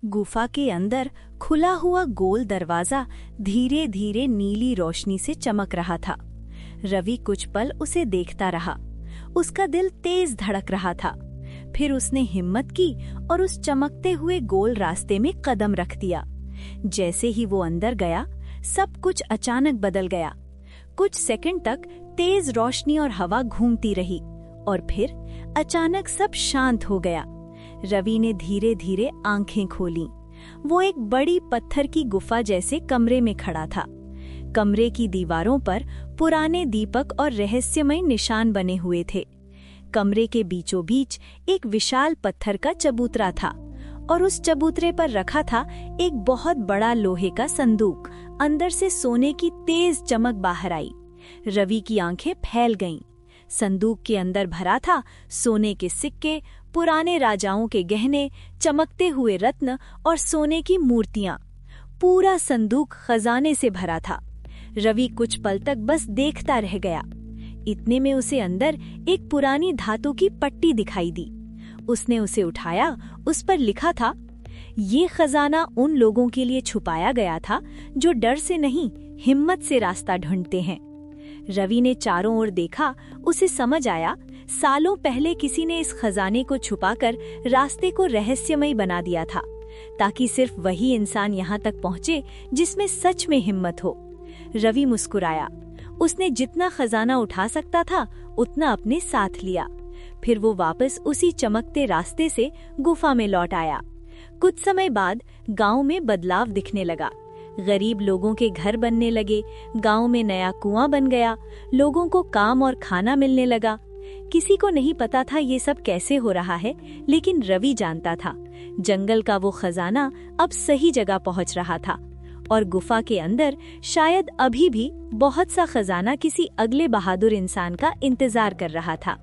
गुफा के अंदर खुला हुआ गोल दरवाजा धीरे धीरे नीली रोशनी से चमक रहा था। रवि कुछ पल उसे देखता रहा। उसका दिल तेज धड़क रहा था। फिर उसने हिम्मत की और उस चमकते हुए गोल रास्ते में कदम रख दिया। जैसे ही वो अंदर गया, सब कुछ अचानक बदल गया। कुछ सेकंड तक तेज रोशनी और हवा घूमती रही और फिर अचानक सब शांत हो गया। रवि ने धीरे धीरे आंखें खोलीं। वो एक बड़ी पत्थर की गुफा जैसे कमरे में खड़ा था। कमरे की दीवारों पर पुराने दीपक और रहस्यमय निशान बने हुए थे। कमरे के बीचों बीच एक विशाल पत्थर का चबूतरा था और उस चबूतरे पर रखा था एक बहुत बड़ा लोहे का संदूक। अंदर से सोने की तेज चमक बाहर आई। रवि की आंखें फैल गईं। संदूक के अंदर भरा था सोने के सिक्के, पुराने राजाओं के गहने, चमकते हुए रत्न और सोने की मूर्तियां। पूरा संदूक खजाने से भरा था। रवि कुछ पल तक बस देखता रह गया। इतने में उसे अंदर एक पुरानी धातु की पट्टी दिखाई दी। उसने उसे उठाया। उस पर लिखा था, ये खजाना उन लोगों के लिए छुपाया गया था जो डर से नहीं, हिम्मत से रास्ता ढूंढते हैं। रवि ने चारों ओर देखा। उसे समझ आया, सालों पहले किसी ने इस खजाने को छुपाकर रास्ते को रहस्यमय बना दिया था, ताकि सिर्फ वही इंसान यहाँ तक पहुँचे जिसमें सच में हिम्मत हो। रवि मुस्कुराया। उसने जितना खजाना उठा सकता था उतना अपने साथ लिया। फिर वो वापस उसी चमकते रास्ते से गुफा में लौट आया। कुछ समय बाद गांव में बदलाव दिखने लगा। गरीब लोगों के घर बनने लगे। गांव में नया कुआं बन गया। लोगों को काम और खाना मिलने लगा। किसी को नहीं पता था ये सब कैसे हो रहा है, लेकिन रवि जानता था जंगल का वो खजाना अब सही जगह पहुंच रहा था और गुफा के अंदर शायद अभी भी बहुत सा खजाना किसी अगले बहादुर इंसान का इंतजार कर रहा था।